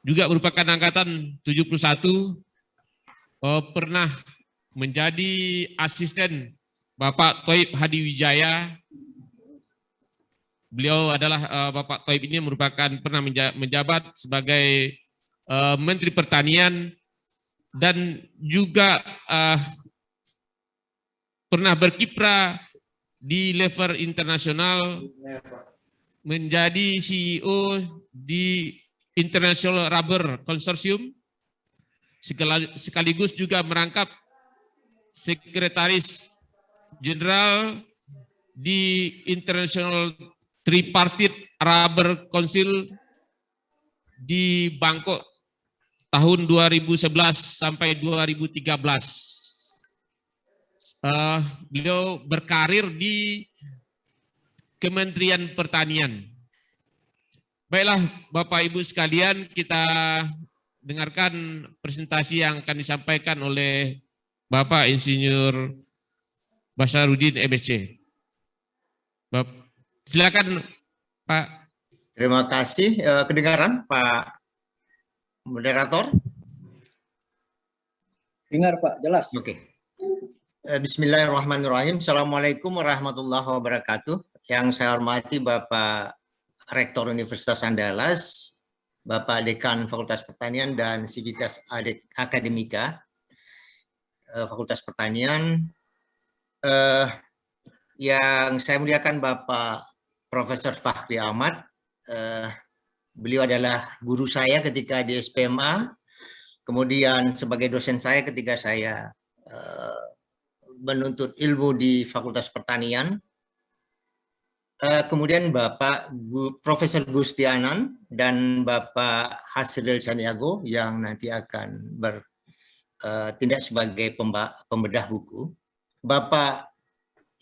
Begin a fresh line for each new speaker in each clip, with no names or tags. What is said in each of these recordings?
juga merupakan angkatan 71, pernah menjadi asisten Bapak Thoib Hadi Wijaya. Beliau adalah Bapak Thoib ini merupakan pernah menjabat sebagai Menteri Pertanian dan juga pernah berkiprah di level internasional, menjadi CEO di International Rubber Consortium, sekaligus juga merangkap Sekretaris Jenderal di International Tripartite Rubber Council di Bangkok tahun 2011 sampai 2013. Beliau berkarir di Kementerian Pertanian. Baiklah Bapak Ibu sekalian, kita dengarkan presentasi yang akan disampaikan oleh Bapak Insinyur Basarudin MSc. Silakan Pak.
Terima kasih. Kedengaran Pak Moderator?
Dengar Pak, jelas.
Oke. Bismillahirrahmanirrahim. Assalamualaikum warahmatullahi wabarakatuh. Yang saya hormati Bapak Rektor Universitas Andalas, Bapak Dekan Fakultas Pertanian dan Sivitas Akademika Fakultas Pertanian, yang saya muliakan Bapak Profesor Fakhri Ahmad. Beliau adalah guru saya ketika di SPMA, kemudian sebagai dosen saya ketika saya menuntut ilmu di Fakultas Pertanian. Kemudian Bapak Profesor Gustianan dan Bapak Hasril Saniago yang nanti akan bertindak sebagai pembedah buku. Bapak,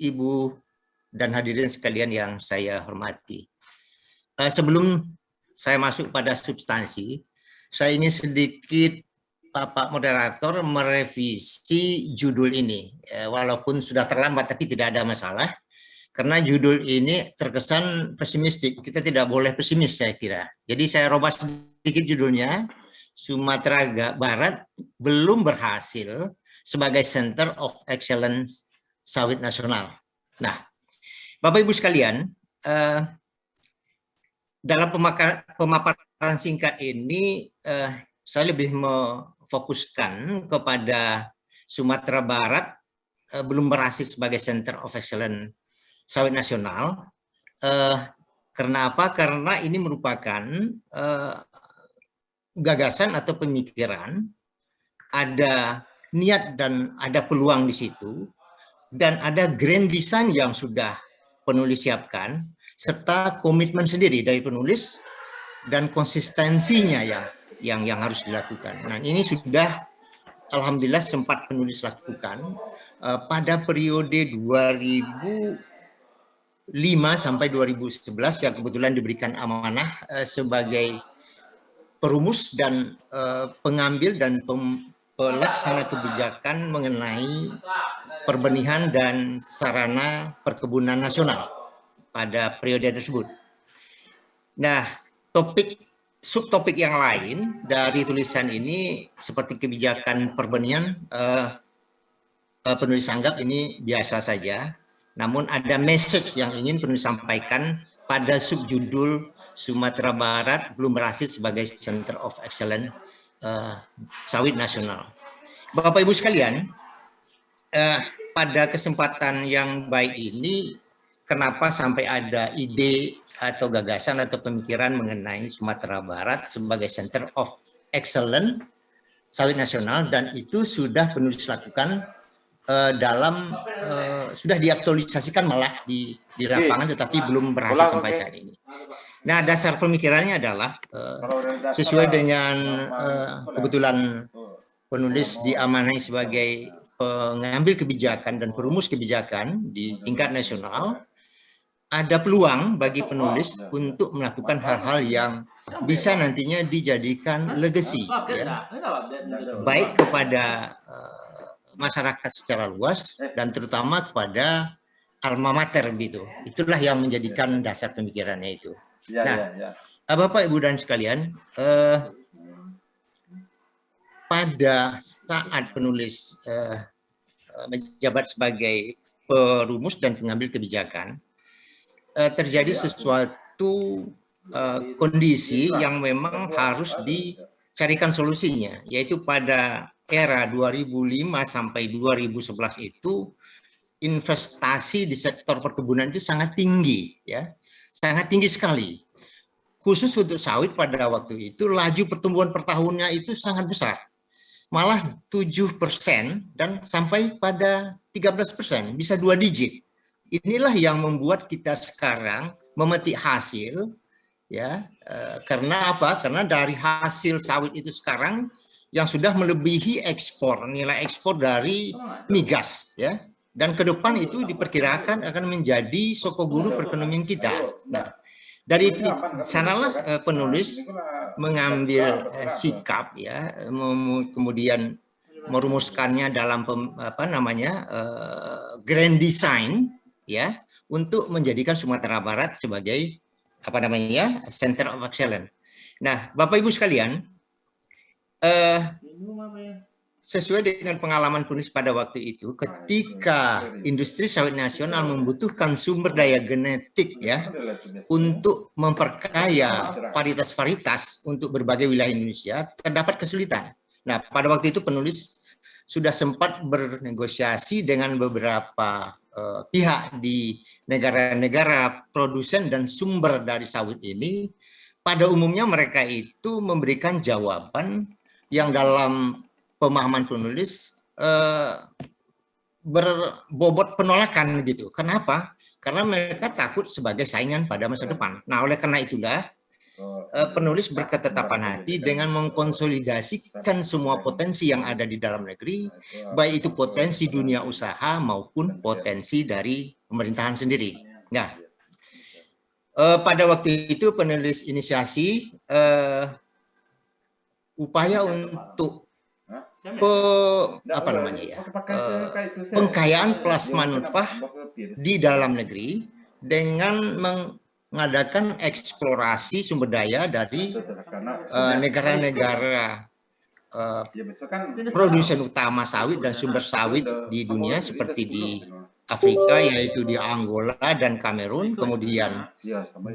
Ibu, dan hadirin sekalian yang saya hormati. Sebelum saya masuk pada substansi, saya ingin sedikit Bapak Moderator merevisi judul ini. Walaupun sudah terlambat tapi tidak ada masalah. Karena judul ini terkesan pesimistik, kita tidak boleh pesimis saya kira. Jadi saya robah sedikit judulnya, Sumatera Barat belum berhasil sebagai Center of Excellence Sawit Nasional. Nah, Bapak Ibu sekalian, dalam pemaparan singkat ini, saya lebih memfokuskan kepada Sumatera Barat belum berhasil sebagai Center of Excellence Sawit Nasional. Karena apa? Karena ini merupakan gagasan atau pemikiran, ada niat dan ada peluang di situ, dan ada grand design yang sudah penulis siapkan, serta komitmen sendiri dari penulis dan konsistensinya yang harus dilakukan. Nah, ini sudah alhamdulillah sempat penulis lakukan pada periode 2005 sampai 2011 yang kebetulan diberikan amanah sebagai perumus dan pengambil dan pelaksana kebijakan mengenai perbenihan dan sarana perkebunan nasional pada periode tersebut. Nah, subtopik yang lain dari tulisan ini seperti kebijakan perbenihan, penulis anggap ini biasa saja. Namun ada message yang ingin penulis sampaikan pada subjudul Sumatera Barat belum berhasil sebagai Center of Excellence Sawit Nasional. Bapak Ibu sekalian, pada kesempatan yang baik ini, kenapa sampai ada ide atau gagasan atau pemikiran mengenai Sumatera Barat sebagai Center of Excellence Sawit Nasional, dan itu sudah penulis lakukan sudah diaktualisasikan malah di lapangan, tetapi belum berhasil sampai saat ini. Nah, dasar pemikirannya adalah sesuai dengan kebetulan penulis diamanai sebagai pengambil kebijakan dan perumus kebijakan di tingkat nasional, ada peluang bagi penulis untuk melakukan hal-hal yang bisa nantinya dijadikan legacy, ya, baik kepada masyarakat secara luas dan terutama kepada alma mater gitu. Itulah yang menjadikan dasar pemikirannya itu. Nah, Bapak Ibu dan sekalian, pada saat penulis menjabat sebagai perumus dan pengambil kebijakan, terjadi sesuatu kondisi yang memang harus dicarikan solusinya, yaitu pada era 2005 sampai 2011 itu investasi di sektor perkebunan itu sangat tinggi, ya, sangat tinggi sekali. Khusus untuk sawit pada waktu itu laju pertumbuhan per tahunnya itu sangat besar, malah 7% dan sampai pada 13%, bisa 2 digit. Inilah yang membuat kita sekarang memetik hasil, ya, karena apa? Karena dari hasil sawit itu sekarang yang sudah melebihi ekspor, nilai ekspor dari migas, ya. Dan ke depan itu diperkirakan akan menjadi sokoguru perekonomian kita. Nah, dari itu sanalah penulis mengambil sikap, ya, kemudian merumuskannya dalam grand design, ya, untuk menjadikan Sumatera Barat sebagai center of excellence. Nah, Bapak Ibu sekalian, sesuai dengan pengalaman penulis pada waktu itu, ketika industri sawit nasional membutuhkan sumber daya genetik, ya, untuk memperkaya varietas-varietas untuk berbagai wilayah Indonesia, terdapat kesulitan. Nah, pada waktu itu penulis sudah sempat bernegosiasi dengan beberapa pihak di negara-negara produsen dan sumber dari sawit ini. Pada umumnya mereka itu memberikan jawaban yang dalam pemahaman penulis berbobot penolakan gitu. Kenapa? Karena mereka takut sebagai saingan pada masa depan. Nah, oleh karena itulah penulis berketetapan hati dengan mengkonsolidasikan semua potensi yang ada di dalam negeri, baik itu potensi dunia usaha maupun potensi dari pemerintahan sendiri. Nah, pada waktu itu penulis inisiasi upaya untuk pengkayaan plasma nutfah di dalam negeri dengan mengadakan eksplorasi sumber daya dari negara-negara produsen utama sawit dan sumber sawit di dunia seperti di Afrika, yaitu di Angola dan Kamerun, kemudian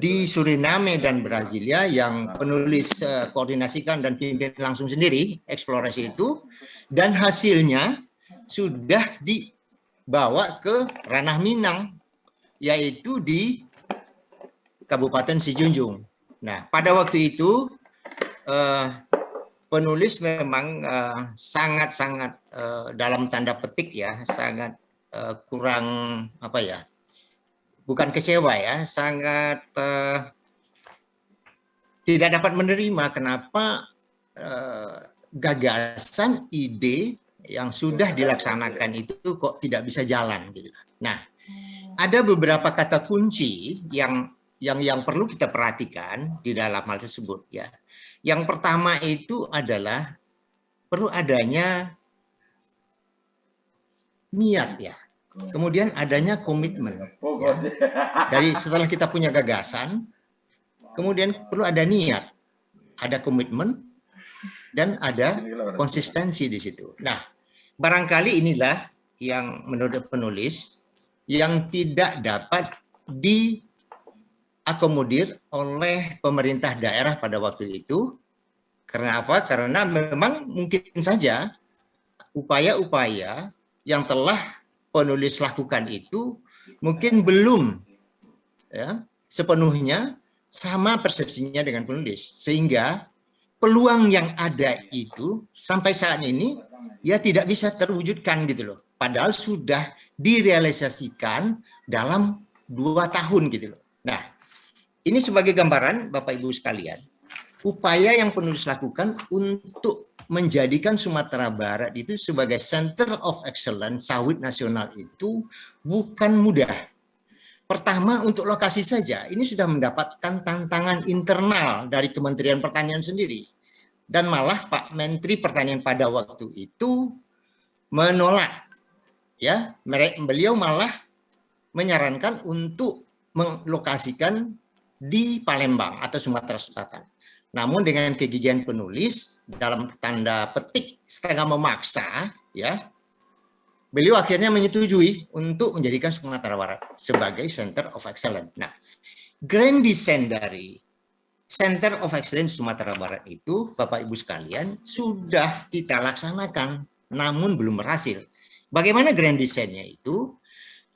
di Suriname dan Brasilia yang penulis koordinasikan dan pimpin langsung sendiri eksplorasi itu, dan hasilnya sudah dibawa ke ranah Minang, yaitu di Kabupaten Sijunjung. Nah, pada waktu itu penulis memang sangat-sangat dalam tanda petik, ya, sangat kurang bukan kecewa, ya, sangat tidak dapat menerima kenapa gagasan ide yang sudah dilaksanakan itu kok tidak bisa jalan gitu. Nah, ada beberapa kata kunci yang perlu kita perhatikan di dalam hal tersebut, ya. Yang pertama itu adalah perlu adanya niat, ya. Kemudian adanya komitmen, ya. Dari setelah kita punya gagasan, kemudian perlu ada niat, ada komitmen, dan ada konsistensi di situ. Nah, barangkali inilah yang menurut penulis yang tidak dapat diakomodir oleh pemerintah daerah pada waktu itu. Karena apa? Karena memang mungkin saja upaya-upaya yang telah penulis lakukan itu mungkin belum, ya, sepenuhnya sama persepsinya dengan penulis, sehingga peluang yang ada itu sampai saat ini ya tidak bisa terwujudkan gitu loh, padahal sudah direalisasikan dalam 2 tahun gitu loh. Nah, ini sebagai gambaran Bapak Ibu sekalian, upaya yang penulis lakukan untuk menjadikan Sumatera Barat itu sebagai center of excellence sawit nasional itu bukan mudah. Pertama, untuk lokasi saja ini sudah mendapatkan tantangan internal dari Kementerian Pertanian sendiri, dan malah Pak Menteri Pertanian pada waktu itu menolak, ya. Beliau malah menyarankan untuk melokasikan di Palembang atau Sumatera Selatan. Namun dengan kegigihan penulis dalam tanda petik setengah memaksa, ya, beliau akhirnya menyetujui untuk menjadikan Sumatera Barat sebagai Center of Excellence. Nah, grand design dari Center of Excellence Sumatera Barat itu, Bapak Ibu sekalian, sudah kita laksanakan, namun belum berhasil. Bagaimana grand design-nya itu?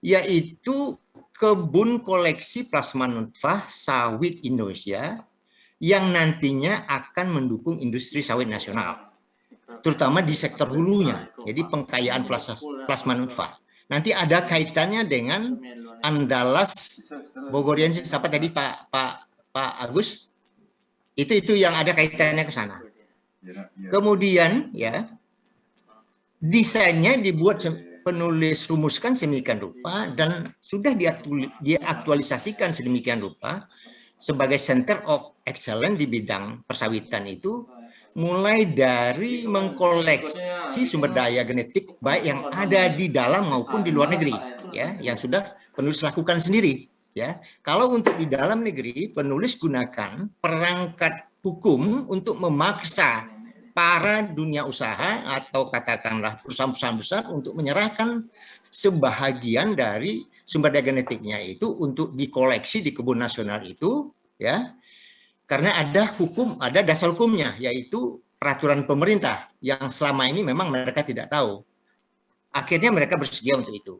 Yaitu kebun koleksi plasma nutfah sawit Indonesia yang nantinya akan mendukung industri sawit nasional, terutama di sektor hulunya, jadi pengkayaan plasma nutfah. Nanti ada kaitannya dengan Andalas Bogoriensis, apa tadi Pak Agus? Itu yang ada kaitannya ke sana. Kemudian ya, desainnya dibuat penulis rumuskan sedemikian rupa dan sudah diaktualisasikan sedemikian rupa sebagai Center of Excellence di bidang persawitan itu, mulai dari mengkoleksi sumber daya genetik baik yang ada di dalam maupun di luar negeri, ya, yang sudah penulis lakukan sendiri. Ya, kalau untuk di dalam negeri, penulis gunakan perangkat hukum untuk memaksa para dunia usaha atau katakanlah perusahaan-perusahaan besar untuk menyerahkan sebahagian dari sumber daya genetiknya itu untuk dikoleksi di kebun nasional itu, ya, karena ada hukum, ada dasar hukumnya, yaitu peraturan pemerintah yang selama ini memang mereka tidak tahu. Akhirnya mereka bersedia untuk itu.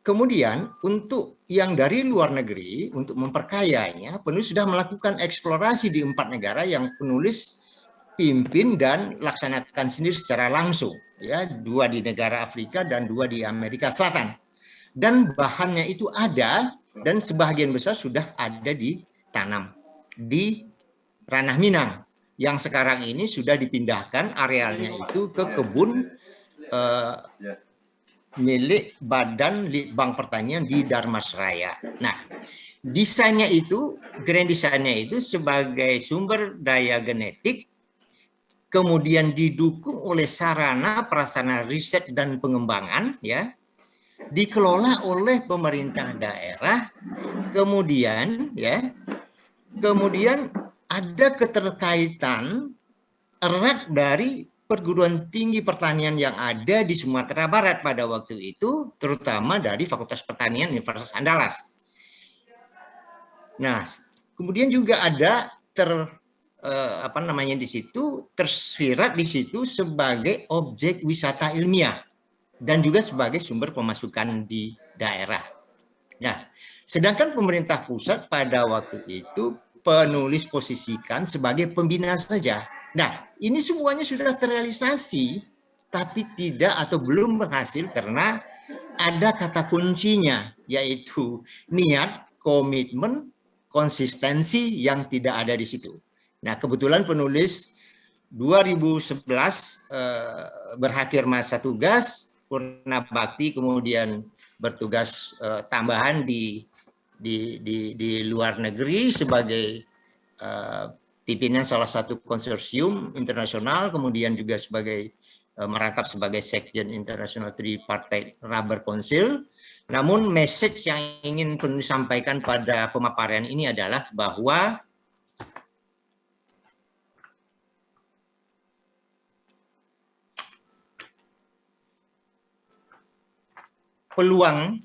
Kemudian untuk yang dari luar negeri, untuk memperkayanya, penulis sudah melakukan eksplorasi di 4 negara yang penulis pimpin dan laksanakan sendiri secara langsung, ya, 2 di negara Afrika dan 2 di Amerika Selatan. Dan bahannya itu ada dan sebagian besar sudah ada ditanam di Ranah Minang yang sekarang ini sudah dipindahkan arealnya itu ke kebun milik Badan Litbang Pertanian di Darmasraya. Nah, desainnya itu, grand desainnya itu sebagai sumber daya genetik, kemudian didukung oleh sarana prasarana riset dan pengembangan, ya, dikelola oleh pemerintah daerah, kemudian ada keterkaitan erat dari perguruan tinggi pertanian yang ada di Sumatera Barat pada waktu itu, terutama dari Fakultas Pertanian Universitas Andalas. Nah, kemudian juga ada di situ tersirat di situ sebagai objek wisata ilmiah dan juga sebagai sumber pemasukan di daerah. Nah, sedangkan pemerintah pusat pada waktu itu penulis posisikan sebagai pembina saja. Nah, ini semuanya sudah terrealisasi, tapi tidak atau belum berhasil karena ada kata kuncinya, yaitu niat, komitmen, konsistensi yang tidak ada di situ. Nah, kebetulan penulis 2011 berakhir masa tugas, purna bakti, kemudian bertugas tambahan di luar negeri sebagai pimpinan salah satu konsorsium internasional, kemudian juga sebagai merangkap sebagai Sekjen International Tripartite Rubber Council. Namun message yang ingin penulis sampaikan pada pemaparan ini adalah bahwa peluang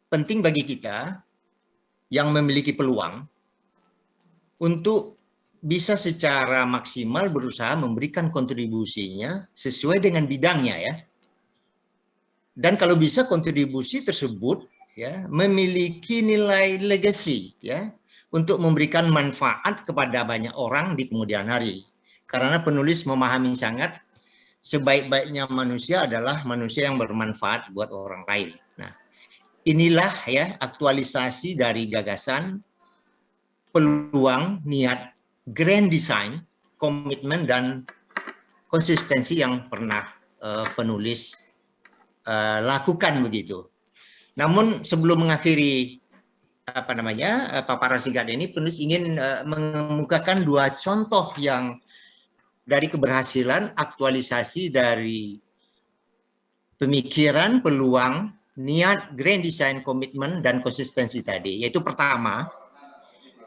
penting bagi kita yang memiliki peluang untuk bisa secara maksimal berusaha memberikan kontribusinya sesuai dengan bidangnya, ya. Dan kalau bisa kontribusi tersebut, ya, memiliki nilai legacy, ya, untuk memberikan manfaat kepada banyak orang di kemudian hari. Karena penulis memahami sangat sebaik-baiknya manusia adalah manusia yang bermanfaat buat orang lain. Nah, inilah, ya, aktualisasi dari gagasan, peluang, niat, grand design, komitmen, dan konsistensi yang pernah penulis lakukan begitu. Namun sebelum mengakhiri paparan singkat ini, penulis ingin mengemukakan 2 contoh yang dari keberhasilan aktualisasi dari pemikiran, peluang, niat, grand design, komitmen, dan konsistensi tadi. Yaitu pertama,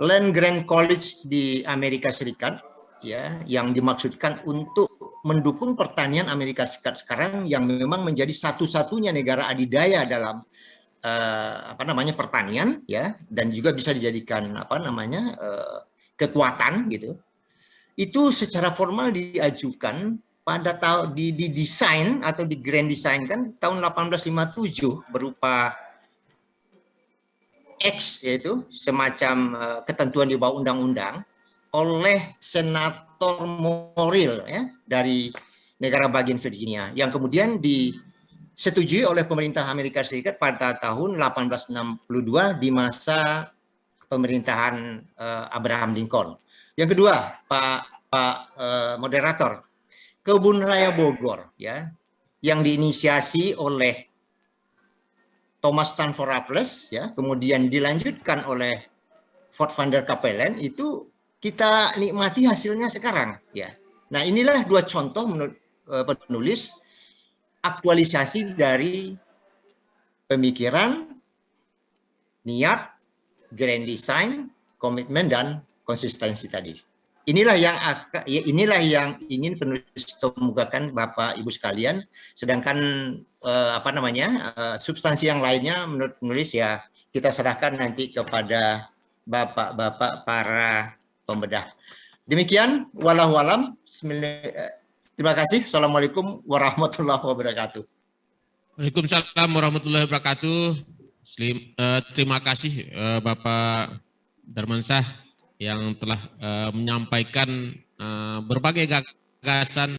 Land Grant College di Amerika Serikat ya yang dimaksudkan untuk mendukung pertanian Amerika Serikat sekarang yang memang menjadi satu-satunya negara adidaya dalam pertanian, ya, dan juga bisa dijadikan kekuatan gitu. Itu secara formal diajukan pada tahun di desain atau di grand design kan tahun 1857 berupa X, yaitu semacam ketentuan di bawah undang-undang oleh Senator Morrill, ya, dari negara bagian Virginia, yang kemudian disetujui oleh pemerintah Amerika Serikat pada tahun 1862 di masa pemerintahan Abraham Lincoln. Yang kedua, Pak moderator, Kebun Raya Bogor, ya, yang diinisiasi oleh Thomas Stanford Raffles, ya, kemudian dilanjutkan oleh Fort van der Capellen, itu kita nikmati hasilnya sekarang, ya. Nah, inilah dua contoh menurut penulis aktualisasi dari pemikiran, niat, grand design, komitmen, dan konsistensi tadi. Inilah yang ingin penulis kemukakan Bapak Ibu sekalian. Sedangkan substansi yang lainnya menurut penulis ya kita serahkan nanti kepada bapak-bapak para pembedah. Demikian, wallahu alam. Terima kasih. Assalamualaikum warahmatullahi wabarakatuh.
Waalaikumsalam warahmatullahi wabarakatuh. Terima kasih Bapak Darmansyah yang telah menyampaikan berbagai gagasan